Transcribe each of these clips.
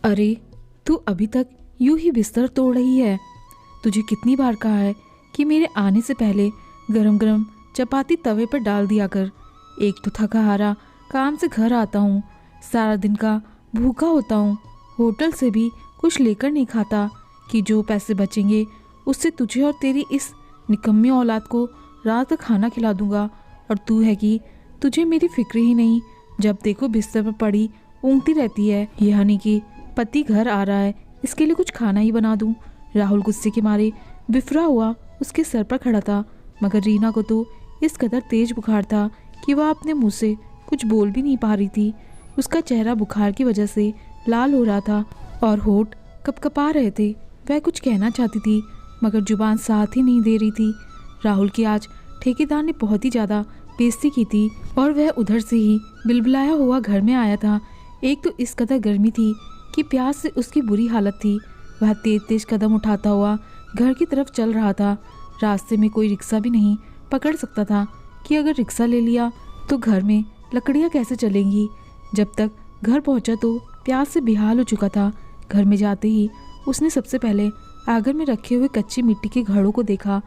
अरे, तू अभी तक यूं ही बिस्तर तोड़ रही है। तुझे कितनी बार कहा है कि मेरे आने से पहले गरम गरम चपाती तवे पर डाल दिया कर। एक तो थका हारा काम से घर आता हूँ, सारा दिन का भूखा होता हूँ, होटल से भी कुछ लेकर नहीं खाता कि जो पैसे बचेंगे उससे तुझे और तेरी इस निकम्मी औलाद को रात का खाना खिला दूंगा। और तू है कि तुझे मेरी फिक्र ही नहीं, जब देखो बिस्तर पर पड़ी ऊँगती रहती है। यानी कि पति घर आ रहा है, इसके लिए कुछ खाना ही बना दूं। राहुल गुस्से के मारे बिफरा हुआ उसके सर पर खड़ा था, मगर रीना को तो इस कदर तेज बुखार था कि वह अपने मुंह से कुछ बोल भी नहीं पा रही थी। उसका चेहरा बुखार की वजह से लाल हो रहा था और होठ कपकपा रहे थे। वह कुछ कहना चाहती थी मगर जुबान साथ ही नहीं दे रही थी। राहुल की आज ठेकेदार ने बहुत ही ज़्यादा बेइज्जती की थी और वह उधर से ही बिलबिलाया हुआ घर में आया था। एक तो इस कदर गर्मी थी कि प्यास से उसकी बुरी हालत थी। वह तेज तेज कदम उठाता हुआ घर की तरफ चल रहा था। रास्ते में कोई रिक्शा भी नहीं पकड़ सकता था कि अगर रिक्शा ले लिया तो घर में लकड़ियाँ कैसे चलेंगी। जब तक घर पहुंचा तो प्यास से बेहाल हो चुका था। घर में जाते ही उसने सबसे पहले आंगन में रखे हुए कच्ची मिट्टी के घड़ों को देखा।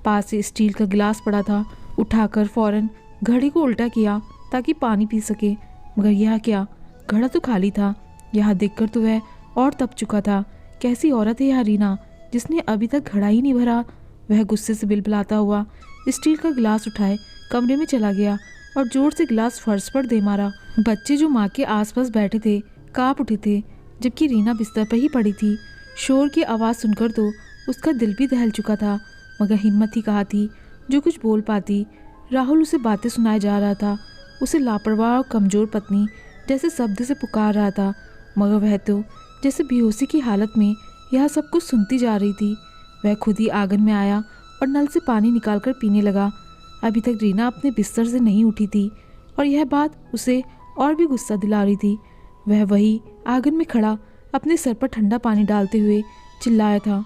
पास से स्टील का गिलास पड़ा था। उठाकर फौरन घड़े को उल्टा किया ताकि पानी पी सके, मगर यह क्या, घड़ा तो खाली था। यह देखकर तो वह और तप चुका था। कैसी औरत है यह रीना, जिसने अभी तक घड़ा ही नहीं भरा। वह गुस्से से बिलबिलाता हुआ स्टील का गिलास उठाए कमरे में चला गया और जोर से गिलास फर्श पर दे मारा। बच्चे जो माँ के आसपास बैठे थे कांप उठे थे, जबकि रीना बिस्तर पर ही पड़ी थी। शोर की आवाज़ सुनकर तो उसका दिल भी दहल चुका था, मगर हिम्मत ही कहाँ थी जो कुछ बोल पाती। राहुल उसे बातें सुनाए जा रहा था, उसे लापरवाह और कमज़ोर पत्नी जैसे शब्द से पुकार रहा था, मगर वह तो जैसे बेहोशी की हालत में यह सब कुछ सुनती जा रही थी। वह खुद ही आंगन में आया और नल से पानी निकालकर पीने लगा। अभी तक रीना अपने बिस्तर से नहीं उठी थी और यह बात उसे और भी गुस्सा दिला रही थी। वह वही आंगन में खड़ा अपने सर पर ठंडा पानी डालते हुए चिल्लाया था।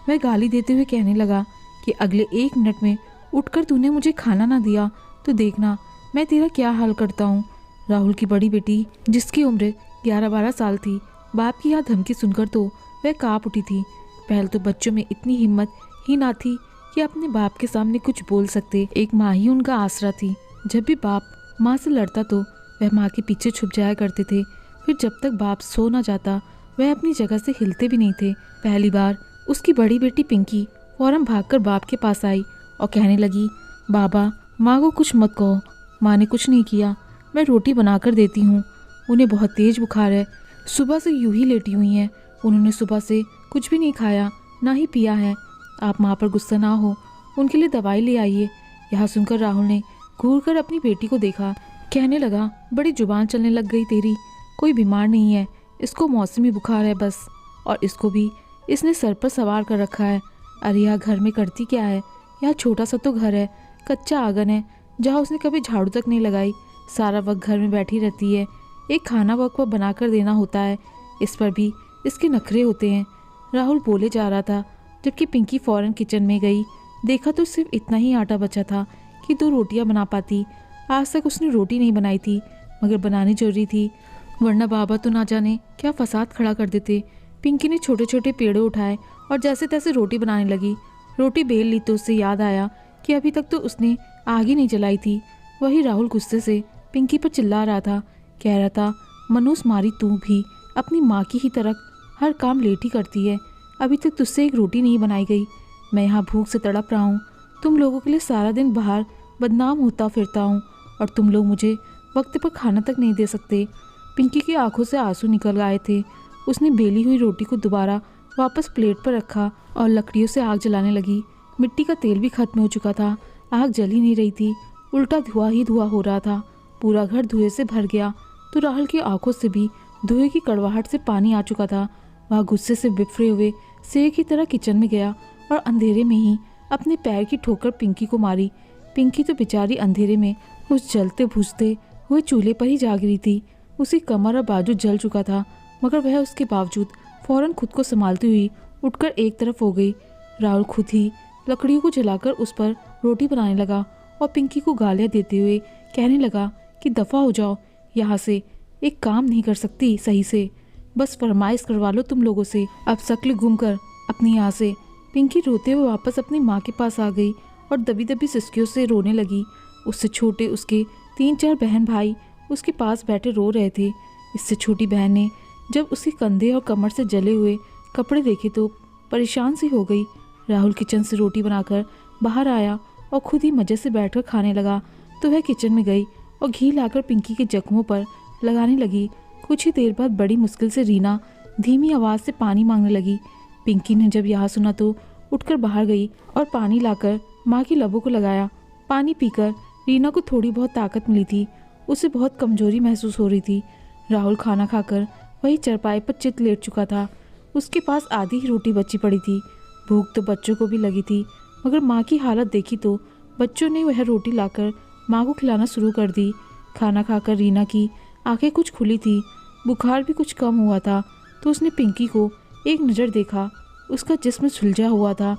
वह गाली देते हुए कहने लगा कि अगले 1 मिनट में उठकर तूने मुझे खाना ना दिया तो देखना मैं तेरा क्या हाल करता हूँ। राहुल की बड़ी बेटी, जिसकी उम्र 11-12 साल थी, बाप की यह धमकी सुनकर तो वह काँप उठी थी। पहले तो बच्चों में इतनी हिम्मत ही ना थी कि अपने बाप के सामने कुछ बोल सकते। एक माँ ही उनका आसरा थी। जब भी बाप माँ से लड़ता तो वह माँ के पीछे छुप जाया करते थे। फिर जब तक बाप सो ना जाता वह अपनी जगह से हिलते भी नहीं थे। पहली बार उसकी बड़ी बेटी पिंकी फौरन भागकर बाप के पास आई और कहने लगी, बाबा माँ को कुछ मत कहो, माँ ने कुछ नहीं किया, मैं रोटी बनाकर देती हूँ। उन्हें बहुत तेज बुखार है, सुबह से यूं ही लेटी हुई हैं। उन्होंने सुबह से कुछ भी नहीं खाया ना ही पिया है। आप माँ पर गुस्सा ना हो, उनके लिए दवाई ले आइए। यह सुनकर राहुल ने घूर कर अपनी बेटी को देखा। कहने लगा, बड़ी जुबान चलने लग गई तेरी। कोई बीमार नहीं है, इसको मौसमी बुखार है बस, और इसको भी इसने सर पर सवार कर रखा है। अरे यह घर में करती क्या है? यह छोटा सा तो घर है, कच्चा आंगन है जहाँ उसने कभी झाड़ू तक नहीं लगाई। सारा वक्त घर में बैठी रहती है। एक खाना वक्त पर बना कर देना होता है, इस पर भी इसके नखरे होते हैं। राहुल बोले जा रहा था जबकि पिंकी फौरन किचन में गई। देखा तो सिर्फ इतना ही आटा बचा था कि 2 रोटियां बना पाती। आज तक उसने रोटी नहीं बनाई थी, मगर बनानी जरूरी थी, वरना बाबा तो ना जाने क्या फसाद खड़ा कर देते। पिंकी ने छोटे छोटे पेड़े उठाए और जैसे तैसे रोटी बनाने लगी। रोटी बेल ली तो उससे याद आया कि अभी तक तो उसने आग ही नहीं जलाई थी। वही राहुल गुस्से से पिंकी पर चिल्ला रहा था, कह रहा था, मनूस मारी तू भी अपनी माँ की ही तरह हर काम लेट ही करती है। अभी तक तुझसे एक रोटी नहीं बनाई गई। मैं यहाँ भूख से तड़प रहा हूँ, तुम लोगों के लिए सारा दिन बाहर बदनाम होता फिरता हूँ और तुम लोग मुझे वक्त पर खाना तक नहीं दे सकते। पिंकी की आंखों से आंसू निकल आए थे। उसने बेली हुई रोटी को दोबारा वापस प्लेट पर रखा और लकड़ियों से आग जलाने लगी। मिट्टी का तेल भी खत्म हो चुका था, आग जल ही नहीं रही थी, उल्टा धुआं ही धुआं हो रहा था। पूरा घर धुएं से भर गया तो राहुल की आंखों से भी धुएं की कड़वाहट से पानी आ चुका था। वह गुस्से से बिफरे हुए शेर की तरह किचन में गया और अंधेरे में ही अपने पैर की ठोकर पिंकी को मारी। पिंकी तो बेचारी अंधेरे में उस जलते भुजते हुए चूल्हे पर ही जाग रही थी। उसकी कमर और बाजू जल चुका था, मगर वह उसके बावजूद फौरन खुद को संभालती हुई उठकर एक तरफ हो गई। राहुल खुद ही लकड़ियों को जलाकर उस पर रोटी बनाने लगा और पिंकी को गालियाँ देते हुए कहने लगा कि दफ़ा हो जाओ यहाँ से, एक काम नहीं कर सकती सही से। बस फरमाइश करवा लो तुम लोगों से, अब शक्ल घूम कर अपनी यहाँ से। पिंकी रोते हुए वापस अपनी माँ के पास आ गई और दबी दबी सिसकियों से रोने लगी। उससे छोटे उसके 3-4 बहन भाई उसके पास बैठे रो रहे थे। इससे छोटी बहन ने जब उसके कंधे और कमर से जले हुए कपड़े देखे तो परेशान सी हो गई। राहुल किचन से रोटी बनाकर बाहर आया और खुद ही मजे से बैठकर खाने लगा तो वह किचन में गई और घी लाकर पिंकी के जख्मों पर लगाने लगी। कुछ ही देर बाद बड़ी मुश्किल से रीना धीमी आवाज़ से पानी मांगने लगी। पिंकी ने जब यह सुना तो उठकर बाहर गई और पानी लाकर माँ की लबों को लगाया। पानी पीकर रीना को थोड़ी बहुत ताकत मिली थी। उसे बहुत कमजोरी महसूस हो रही थी। राहुल खाना खाकर वही चरपाई पर चित लेट चुका था। उसके पास आधी ही रोटी बची पड़ी थी। भूख तो बच्चों को भी लगी थी, मगर माँ की हालत देखी तो बच्चों ने वह रोटी लाकर माँ को खिलाना शुरू कर दी। खाना खाकर रीना की आंखें कुछ खुली थी, बुखार भी कुछ कम हुआ था। तो उसने पिंकी को एक नज़र देखा। उसका जिस्म सुलझा हुआ था।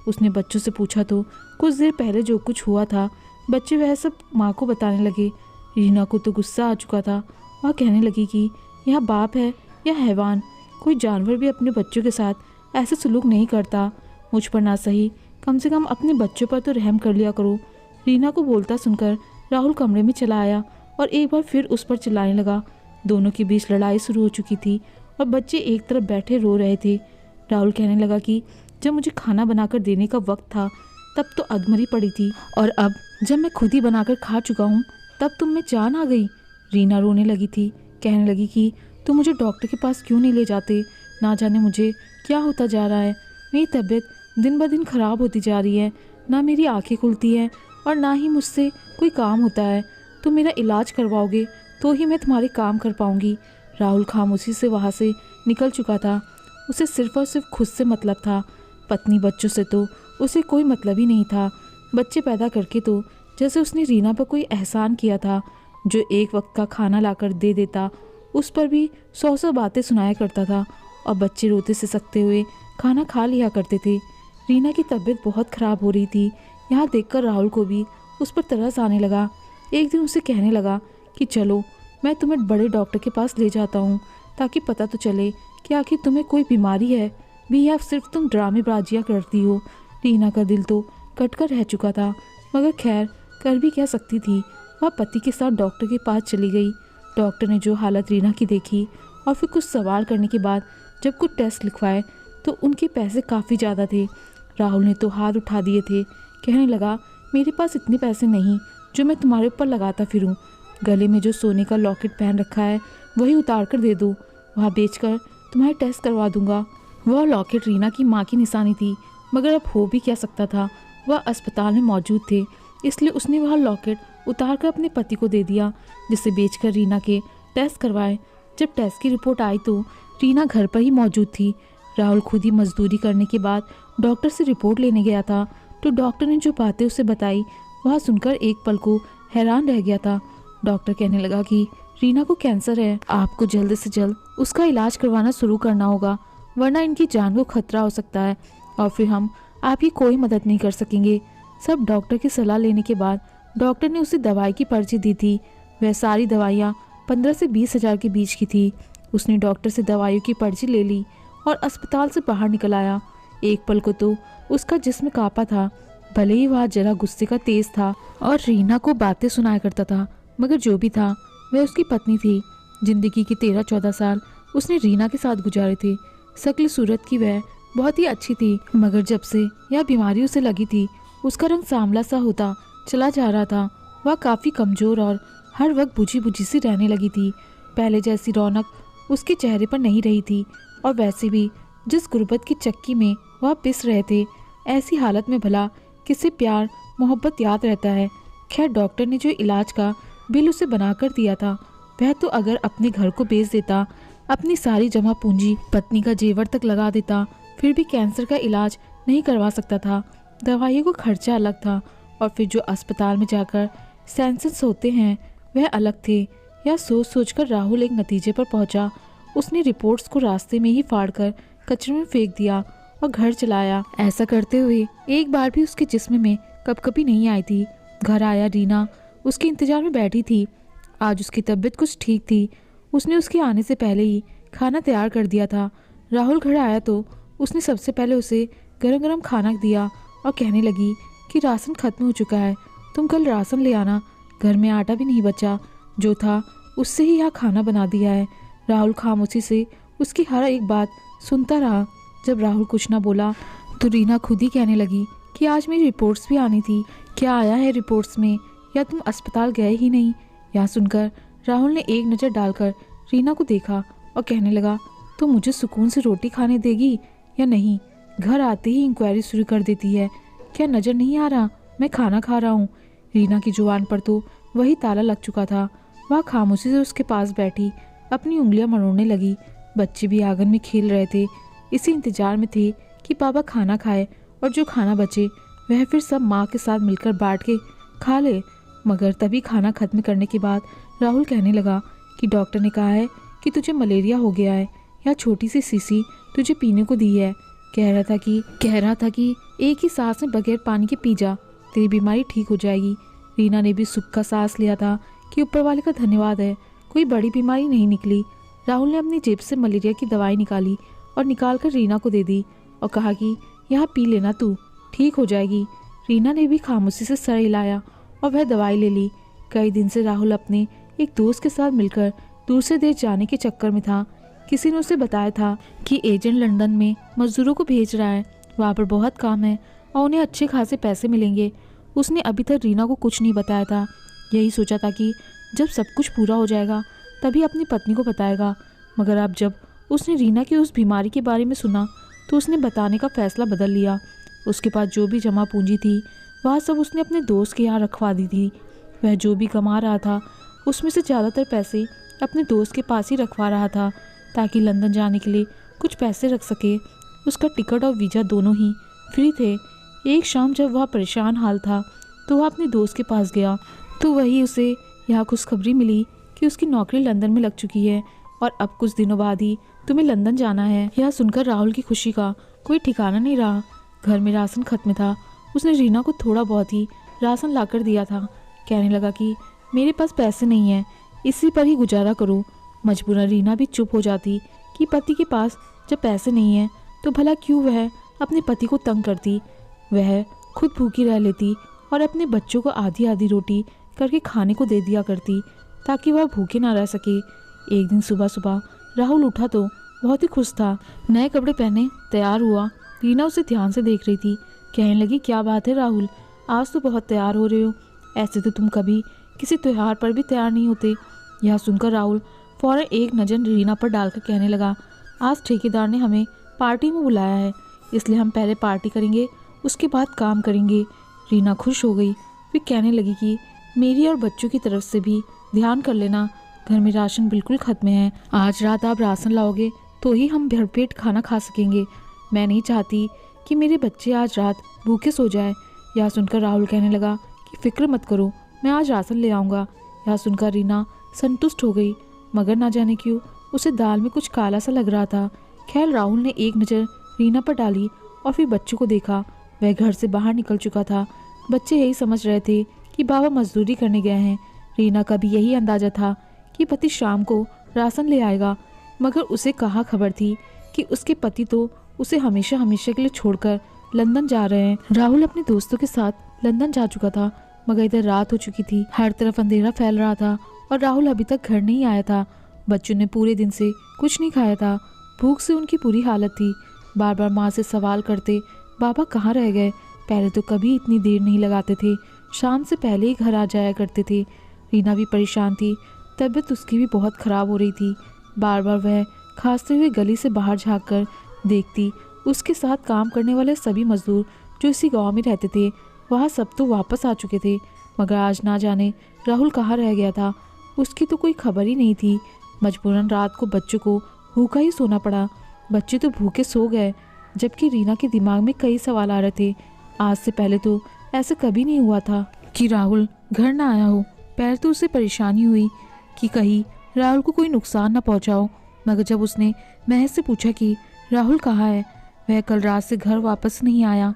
उसने बच्चों से पूछा तो कुछ देर पहले जो कुछ हुआ था बच्चे वह सब माँ को बताने लगे। रीना को तो गुस्सा आ चुका था। वह कहने लगी कि यह बाप है या हैवान, कोई जानवर भी अपने बच्चों के साथ ऐसे सलूक नहीं करता। मुझ पर ना सही, कम से कम अपने बच्चों पर तो रहम कर लिया करो। रीना को बोलता सुनकर राहुल कमरे में चला आया और एक बार फिर उस पर चिल्लाने लगा। दोनों के बीच लड़ाई शुरू हो चुकी थी और बच्चे एक तरफ बैठे रो रहे थे। राहुल कहने लगा कि जब मुझे खाना बनाकर देने का वक्त था तब तो अधमरी पड़ी थी, और अब जब मैं खुद ही बनाकर खा चुका हूँ तब तुम में जान आ गई। रीना रोने लगी थी, कहने लगी कि तुम मुझे डॉक्टर के पास क्यों नहीं ले जाते। ना जाने मुझे क्या होता जा रहा है। मेरी तबीयत दिन ब दिन ख़राब होती जा रही है। ना मेरी आंखें खुलती हैं और ना ही मुझसे कोई काम होता है। तुम मेरा इलाज करवाओगे तो ही मैं तुम्हारे काम कर पाऊँगी। राहुल खामोशी से वहाँ से निकल चुका था। उसे सिर्फ और सिर्फ खुद से मतलब था। पत्नी बच्चों से तो उसे कोई मतलब ही नहीं था। बच्चे पैदा करके तो जैसे उसने रीना पर कोई एहसान किया था, जो एक वक्त का खाना लाकर दे देता उस पर भी 100 बातें सुनाया करता था और बच्चे रोते सिसकते हुए खाना खा लिया करते थे। रीना की तबीयत बहुत ख़राब हो रही थी। यहाँ देखकर राहुल को भी उस पर तरस आने लगा। एक दिन उसे कहने लगा कि चलो मैं तुम्हें बड़े डॉक्टर के पास ले जाता हूँ, ताकि पता तो चले कि आखिर तुम्हें कोई बीमारी है भी या सिर्फ तुम ड्रामेबाजियाँ करती हो। रीना का दिल तो कटकर रह चुका था, मगर खैर कर भी क्या सकती थी। वह पति के साथ डॉक्टर के पास चली गई। डॉक्टर ने जो हालत रीना की देखी और फिर कुछ सवाल करने के बाद जब कुछ टेस्ट लिखवाए तो उनके पैसे काफ़ी ज़्यादा थे। राहुल ने तो हाथ उठा दिए थे। कहने लगा, मेरे पास इतने पैसे नहीं जो मैं तुम्हारे ऊपर लगाता फिरूं। गले में जो सोने का लॉकेट पहन रखा है वही उतार कर दे दो, वहाँ बेचकर तुम्हारे टेस्ट करवा दूंगा। वह लॉकेट रीना की माँ की निशानी थी, मगर अब हो भी क्या सकता था। वह अस्पताल में मौजूद थे, इसलिए उसने वह लॉकेट उतार कर अपने पति को दे दिया, जिसे बेचकर रीना के टेस्ट करवाए। जब टेस्ट की रिपोर्ट आई तो रीना घर पर ही मौजूद थी। राहुल खुद ही मजदूरी करने के बाद डॉक्टर से रिपोर्ट लेने गया था, तो डॉक्टर ने जो बातें उसे बताई वह सुनकर एक पल को हैरान रह गया था। डॉक्टर कहने लगा कि रीना को कैंसर है, आपको जल्द से जल्द उसका इलाज करवाना शुरू करना होगा, वरना इनकी जान को खतरा हो सकता है और फिर हम आपकी कोई मदद नहीं कर सकेंगे। सब डॉक्टर की सलाह लेने के बाद डॉक्टर ने उसे दवाई की पर्ची दी थी। वह सारी दवाइयाँ 15 से 20 हज़ार के बीच की थी। उसने डॉक्टर से दवाइयों की पर्ची ले ली और अस्पताल से बाहर निकल आया। एक पल को तो उसका जिस्म कांपा था, भले ही वह जरा गुस्से का तेज था और रीना को बातें सुनाया करता था, मगर जो भी था वह उसकी पत्नी थी। जिंदगी की 13-14 साल उसने रीना के साथ गुजारे थे। शक्ल सूरत की वह बहुत ही अच्छी थी, मगर जब से यह बीमारी उसे लगी थी उसका रंग सांवला सा होता चला जा रहा था। वह काफ़ी कमज़ोर और हर वक्त बुझी बुझी सी रहने लगी थी। पहले जैसी रौनक उसके चेहरे पर नहीं रही थी, और वैसे भी जिस गुर्बत की चक्की में वह पिस रहे थे, ऐसी हालत में भला किसे प्यार मोहब्बत याद रहता है। खैर, डॉक्टर ने जो इलाज का बिल उसे बना कर दिया था, वह तो अगर अपने घर को बेच देता, अपनी सारी जमा पूंजी पत्नी का जेवर तक लगा देता, फिर भी कैंसर का इलाज नहीं करवा सकता था। दवाइयों का खर्चा अलग था, और फिर जो अस्पताल में जाकर सेंसेस होते हैं वह अलग थे। यह सोच सोचकर राहुल एक नतीजे पर पहुंचा। उसने रिपोर्ट्स को रास्ते में ही फाड़कर कचरे में फेंक दिया और घर चलाया। ऐसा करते हुए एक बार भी उसके जिस्म में कपकपी नहीं आई थी। घर आया, रीना उसके इंतजार में बैठी थी। आज उसकी तबीयत कुछ ठीक थी। उसने उसके आने से पहले ही खाना तैयार कर दिया था। राहुल घर आया तो उसने सबसे पहले उसे गरम गरम खाना दिया और कहने लगी कि राशन खत्म हो चुका है, तुम कल राशन ले आना। घर में आटा भी नहीं बचा, जो था उससे ही यहाँ खाना बना दिया है। राहुल खामोशी से उसकी हर एक बात सुनता रहा। जब राहुल कुछ ना बोला तो रीना खुद ही कहने लगी कि आज मेरी रिपोर्ट्स भी आनी थी, क्या आया है रिपोर्ट्स में, या तुम अस्पताल गए ही नहीं। यह सुनकर राहुल ने एक नज़र डालकर रीना को देखा और कहने लगा, तो मुझे सुकून से रोटी खाने देगी या नहीं? घर आते ही इंक्वायरी शुरू कर देती है। क्या नज़र नहीं आ रहा मैं खाना खा रहा हूँ? रीना की जुबान पर तो वही ताला लग चुका था। वह खामोशी से उसके पास बैठी अपनी उंगलियां मरोड़ने लगी। बच्चे भी आंगन में खेल रहे थे, इसी इंतजार में थे कि पापा खाना खाए और जो खाना बचे वह फिर सब माँ के साथ मिलकर बांट के खा ले। मगर तभी खाना खत्म करने के बाद राहुल कहने लगा कि डॉक्टर ने कहा है कि तुझे मलेरिया हो गया है, या छोटी सी शीशी तुझे पीने को दी है। कह रहा था कि एक ही सांस में बगैर पानी के पी जा, तेरी बीमारी ठीक हो जाएगी। रीना ने भी सुख का सांस लिया था कि ऊपर वाले का धन्यवाद है, कोई बड़ी बीमारी नहीं निकली। राहुल ने अपनी जेब से मलेरिया की दवाई निकाली और निकाल कर रीना को दे दी और कहा कि यहाँ पी लेना, तू ठीक हो जाएगी। रीना ने भी खामोशी से सर हिलाया और वह दवाई ले ली। कई दिन से राहुल अपने एक दोस्त के साथ मिलकर दूसरे देश जाने के चक्कर में था। किसी ने उसे बताया था कि एजेंट लंदन में मजदूरों को भेज रहा है, वहाँ पर बहुत काम है और उन्हें अच्छे खासे पैसे मिलेंगे। उसने अभी तक रीना को कुछ नहीं बताया था। यही सोचा था कि जब सब कुछ पूरा हो जाएगा तभी अपनी पत्नी को बताएगा। मगर अब जब उसने रीना की उस बीमारी के बारे में सुना तो उसने बताने का फैसला बदल लिया। उसके पास जो भी जमा पूंजी थी वह सब उसने अपने दोस्त के यहाँ रखवा दी थी। वह जो भी कमा रहा था उसमें से ज़्यादातर पैसे अपने दोस्त के पास ही रखवा रहा था ताकि लंदन जाने के लिए कुछ पैसे रख सके। उसका टिकट और वीज़ा दोनों ही फ्री थे। एक शाम जब वह परेशान हाल था तो वह अपने दोस्त के पास गया तो वही उसे यह खुशखबरी मिली कि उसकी नौकरी लंदन में लग चुकी है और अब कुछ दिनों बाद ही तुम्हें लंदन जाना है। यह सुनकर राहुल की खुशी का कोई ठिकाना नहीं रहा। घर में राशन खत्म था। उसने रीना को थोड़ा बहुत ही राशन लाकर दिया था। कहने लगा कि मेरे पास पैसे नहीं हैं, इसी पर ही गुजारा करो। मजबूरन रीना भी चुप हो जाती कि पति के पास जब पैसे नहीं हैं तो भला क्यों वह अपने पति को तंग करती। वह खुद भूखी रह लेती और अपने बच्चों को आधी आधी रोटी करके खाने को दे दिया करती ताकि वह भूखे ना रह सके। एक दिन सुबह सुबह राहुल उठा तो बहुत ही खुश था। नए कपड़े पहने तैयार हुआ। रीना उसे ध्यान से देख रही थी। कहने लगी, क्या बात है राहुल, आज तो बहुत तैयार हो रहे हो, ऐसे तो तुम कभी किसी त्योहार पर भी तैयार नहीं होते। यह सुनकर राहुल फौरन एक नज़र रीना पर डालकर कहने लगा, आज ठेकेदार ने हमें पार्टी में बुलाया है, इसलिए हम पहले पार्टी करेंगे, उसके बाद काम करेंगे। रीना खुश हो गई। फिर कहने लगी कि मेरी और बच्चों की तरफ से भी ध्यान कर लेना, घर में राशन बिल्कुल ख़त्म है। आज रात आप राशन लाओगे तो ही हम भरपेट खाना खा सकेंगे। मैं नहीं चाहती कि मेरे बच्चे आज रात भूखे सो जाए। यह सुनकर राहुल कहने लगा कि फिक्र मत करो, मैं आज राशन ले आऊँगा। यह सुनकर रीना संतुष्ट हो गई, मगर ना जाने क्यों उसे दाल में कुछ काला सा लग रहा था। खैर राहुल ने एक नज़र रीना पर डाली और फिर बच्चों को देखा। वह घर से बाहर निकल चुका था। बच्चे यही समझ रहे थे कि बाबा मजदूरी करने गए हैं। रीना का भी यही अंदाजा था कि पति शाम को राशन ले आएगा, मगर उसे कहाँ खबर थी कि उसके पति तो उसे हमेशा हमेशा के लिए छोड़कर लंदन जा रहे हैं। राहुल अपने दोस्तों के साथ लंदन जा चुका था, मगर इधर रात हो चुकी थी। हर तरफ अंधेरा फैल रहा था और राहुल अभी तक घर नहीं आया था। बच्चों ने पूरे दिन से कुछ नहीं खाया था। भूख से उनकी बुरी हालत थी। बार बार माँ से सवाल करते, बाबा कहाँ रह गए? पहले तो कभी इतनी देर नहीं लगाते थे, शाम से पहले ही घर आ जाया करते थे। रीना भी परेशान थी, तबीयत उसकी भी बहुत ख़राब हो रही थी। बार बार वह खांसते हुए गली से बाहर झाँक कर देखती। उसके साथ काम करने वाले सभी मजदूर जो इसी गांव में रहते थे वहाँ सब तो वापस आ चुके थे, मगर आज ना जाने राहुल कहाँ रह गया था। उसकी तो कोई खबर ही नहीं थी। मजबूरन रात को बच्चों को भूखा ही सोना पड़ा। बच्चे तो भूखे सो गए, जबकि रीना के दिमाग में कई सवाल आ रहे थे। आज से पहले तो ऐसा कभी नहीं हुआ था कि राहुल घर ना आया हो। पहले तो उसे परेशानी हुई कि कहीं राहुल को कोई नुकसान ना पहुंचाओ, मगर जब उसने महज से पूछा कि राहुल कहाँ है, वह कल रात से घर वापस नहीं आया,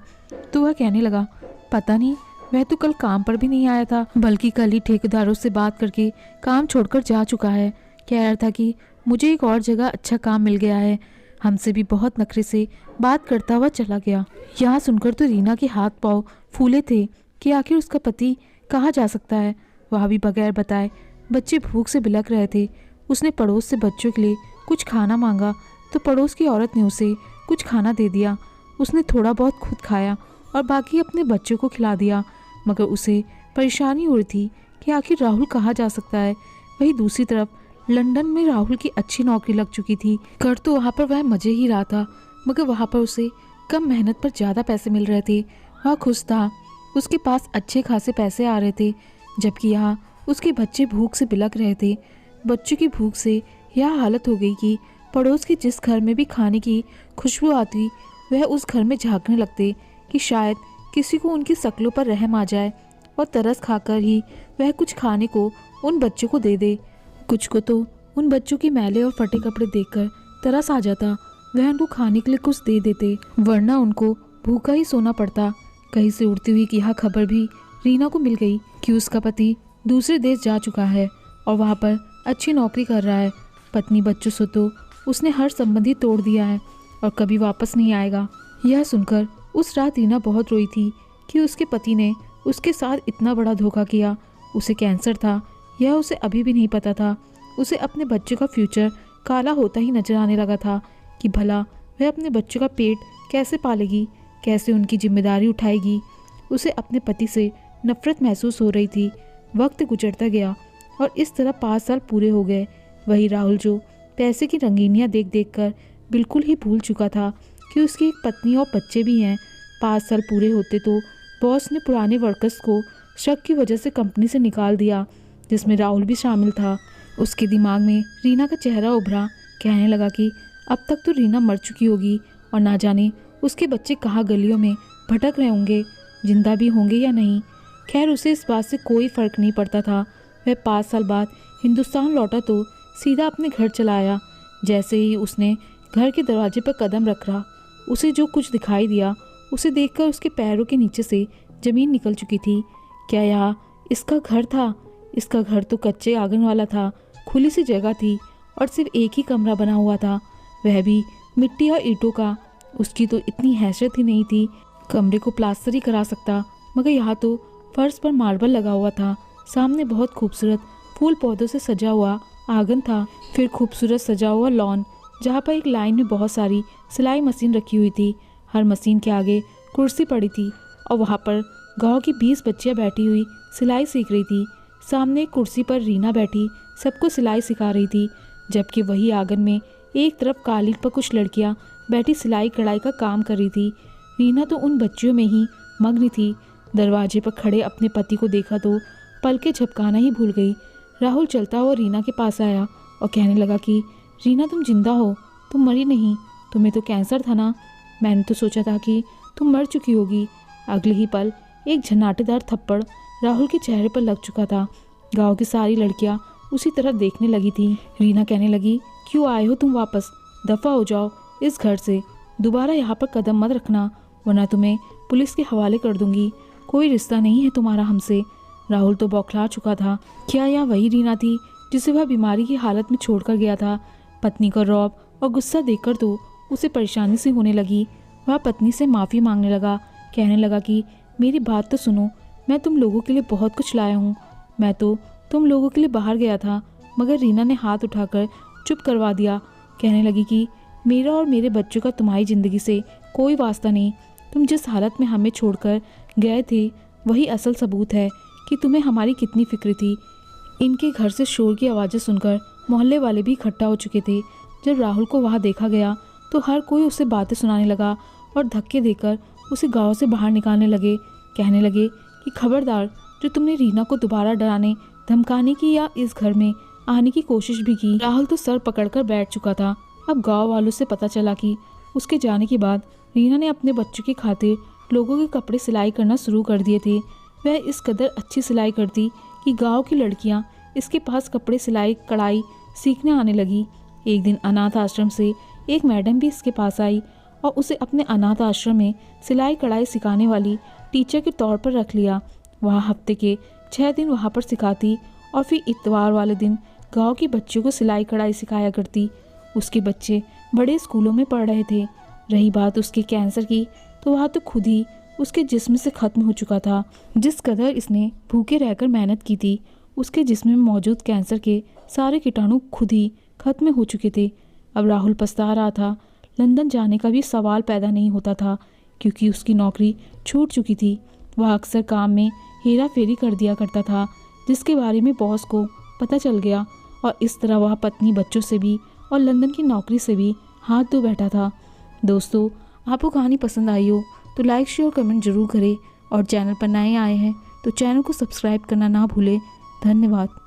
तो वह कहने लगा, पता नहीं, वह तो कल काम पर भी नहीं आया था, बल्कि कल ही ठेकेदारों से बात करके काम छोड़कर जा चुका है। कह रहा था कि मुझे एक और जगह अच्छा काम मिल गया है। हमसे भी बहुत नखरे से बात करता हुआ चला गया। यहाँ सुनकर तो रीना के हाथ पाँव फूले थे कि आखिर उसका पति कहाँ जा सकता है, वह भी बगैर बताए। बच्चे भूख से बिलख रहे थे। उसने पड़ोस से बच्चों के लिए कुछ खाना मांगा तो पड़ोस की औरत ने उसे कुछ खाना दे दिया। उसने थोड़ा बहुत खुद खाया और बाकी अपने बच्चों को खिला दिया, मगर उसे परेशानी हो रही थी कि आखिर राहुल कहाँ जा सकता है। वहीं दूसरी तरफ लंदन में राहुल की अच्छी नौकरी लग चुकी थी। कर तो वहाँ पर वह मजे ही रहा था, मगर वहाँ पर उसे कम मेहनत पर ज़्यादा पैसे मिल रहे थे। वह खुश था, उसके पास अच्छे खासे पैसे आ रहे थे, जबकि यहाँ उसके बच्चे भूख से बिलख रहे थे। बच्चों की भूख से यह हालत हो गई कि पड़ोस के जिस घर में भी खाने की खुशबू आती वह उस घर में झांकने लगते कि शायद किसी को उनकी शक्लों पर रहम आ जाए और तरस खाकर ही वह कुछ खाने को उन बच्चों को दे दे। कुछ को तो उन बच्चों के मैले और फटे कपड़े देखकर तरस आ जाता, वह उनको खाने के लिए कुछ दे देते, वरना उनको भूखा ही सोना पड़ता। कहीं से उड़ती हुई यह खबर भी रीना को मिल गई कि उसका पति दूसरे देश जा चुका है और वहाँ पर अच्छी नौकरी कर रहा है। पत्नी बच्चों से तो उसने हर संबंधी तोड़ दिया है और कभी वापस नहीं आएगा। यह सुनकर उस रात रीना बहुत रोई थी कि उसके पति ने उसके साथ इतना बड़ा धोखा किया। उसे कैंसर था, यह उसे अभी भी नहीं पता था। उसे अपने बच्चे का फ्यूचर काला होता ही नजर आने लगा था कि भला वह अपने बच्चों का पेट कैसे पालेगी, कैसे उनकी जिम्मेदारी उठाएगी। उसे अपने पति से नफरत महसूस हो रही थी। वक्त गुजरता गया और इस तरह 5 साल पूरे हो गए। वही राहुल जो पैसे की रंगीनियाँ देख देख कर बिल्कुल ही भूल चुका था कि उसकी एक पत्नी और बच्चे भी हैं। 5 साल पूरे होते तो बॉस ने पुराने वर्कर्स को शक की वजह से कंपनी से निकाल दिया, जिसमें राहुल भी शामिल था। उसके दिमाग में रीना का चेहरा उभरा। कहने लगा कि अब तक तो रीना मर चुकी होगी और ना जाने उसके बच्चे कहाँ गलियों में भटक रहे होंगे, जिंदा भी होंगे या नहीं। खैर उसे इस बात से कोई फ़र्क नहीं पड़ता था। वह 5 साल बाद हिंदुस्तान लौटा तो सीधा अपने घर चला आया। जैसे ही उसने घर के दरवाजे पर कदम रखा, उसे जो कुछ दिखाई दिया उसे देखकर उसके पैरों के नीचे से ज़मीन निकल चुकी थी। क्या यह इसका घर था? इसका घर तो कच्चे आंगन वाला था, खुली सी जगह थी और सिर्फ एक ही कमरा बना हुआ था, वह भी मिट्टी और ईंटों का। उसकी तो इतनी हैसियत ही नहीं थी कमरे को प्लास्टर ही करा सकता, मगर यहाँ तो फर्श पर मार्बल लगा हुआ था। सामने बहुत खूबसूरत फूल पौधों से सजा हुआ आंगन था, फिर खूबसूरत सजा हुआ लॉन जहाँ पर एक लाइन में बहुत सारी सिलाई मशीन रखी हुई थी। हर मशीन के आगे कुर्सी पड़ी थी और वहाँ पर गांव की 20 बच्चियाँ बैठी हुई सिलाई सीख रही थी। सामने एक कुर्सी पर रीना बैठी सबको सिलाई सिखा रही थी, जबकि वही आंगन में एक तरफ कालीन पर कुछ लड़कियाँ बैठी सिलाई कढ़ाई का काम कर रही थी। रीना तो उन बच्चियों में ही मग्न थी। दरवाजे पर खड़े अपने पति को देखा तो पलकें झपकाना ही भूल गई। राहुल चलता हुआ रीना के पास आया और कहने लगा कि रीना तुम जिंदा हो, तुम मरी नहीं, तुम्हें तो कैंसर था ना। मैंने तो सोचा था कि तुम मर चुकी होगी। अगले ही पल एक झनाटेदार थप्पड़ राहुल के चेहरे पर लग चुका था। गांव की सारी लड़कियां उसी तरफ देखने लगी थी। रीना कहने लगी, क्यों आए हो तुम वापस? दफ़ा हो जाओ इस घर से, दोबारा यहाँ पर कदम मत रखना, वरना तुम्हें पुलिस के हवाले कर दूंगी। कोई रिश्ता नहीं है तुम्हारा हमसे। राहुल तो बौखला चुका था। क्या यह वही रीना थी जिसे वह बीमारी की हालत में छोड़कर गया था? पत्नी का रौब और गुस्सा देखकर तो उसे परेशानी सी होने लगी। वह पत्नी से माफ़ी मांगने लगा, कहने लगा कि मेरी बात तो सुनो, मैं तुम लोगों के लिए बहुत कुछ लाया हूँ। मैं तो तुम लोगों के लिए बाहर गया था, मगर रीना ने हाथ उठाकर चुप करवा दिया। कहने लगी कि मेरा और मेरे बच्चों का तुम्हारी ज़िंदगी से कोई वास्ता नहीं। तुम जिस हालत में हमें छोड़कर गए थे वही असल सबूत है कि तुम्हें हमारी कितनी फिक्र थी। इनके घर से शोर की आवाज़ें सुनकर मोहल्ले वाले भी इकट्ठा हो चुके थे। जब राहुल को वहाँ देखा गया तो हर कोई उसे बातें सुनाने लगा और धक्के देकर उसे गांव से बाहर निकालने लगे। कहने लगे कि खबरदार, जो तुमने रीना को दोबारा डराने धमकाने की या इस घर में आने की कोशिश भी की। राहुल तो सर पकड़कर बैठ चुका था। अब गांव वालों से पता चला कि उसके जाने के बाद रीना ने अपने बच्चों की खातिर लोगों के कपड़े सिलाई करना शुरू कर दिए थे। वह इस कदर अच्छी सिलाई करती कि गांव की लड़कियां इसके पास कपड़े सिलाई कढ़ाई सीखने आने लगी। एक दिन अनाथ आश्रम से एक मैडम भी इसके पास आई और उसे अपने अनाथ आश्रम में सिलाई कढ़ाई सिखाने वाली टीचर के तौर पर रख लिया। वह हफ्ते के 6 दिन वहाँ पर सिखाती और फिर इतवार वाले दिन गांव के बच्चों को सिलाई कढ़ाई सिखाया करती। उसके बच्चे बड़े स्कूलों में पढ़ रहे थे। रही बात उसके कैंसर की, तो वह तो खुद ही उसके जिस्म से ख़त्म हो चुका था। जिस कदर इसने भूखे रहकर मेहनत की थी, उसके जिस्म में मौजूद कैंसर के सारे कीटाणु खुद ही ख़त्म हो चुके थे। अब राहुल पछता रहा था। लंदन जाने का भी सवाल पैदा नहीं होता था, क्योंकि उसकी नौकरी छूट चुकी थी। वह अक्सर काम में हेरा फेरी कर दिया करता था, जिसके बारे में बॉस को पता चल गया, और इस तरह वह पत्नी, बच्चों से भी और लंदन की नौकरी से भी हाथ धो बैठा था। दोस्तों, आपको कहानी पसंद आई हो तो लाइक, शेयर, कमेंट जरूर करें, और चैनल पर नए आए हैं तो चैनल को सब्सक्राइब करना ना भूलें। धन्यवाद।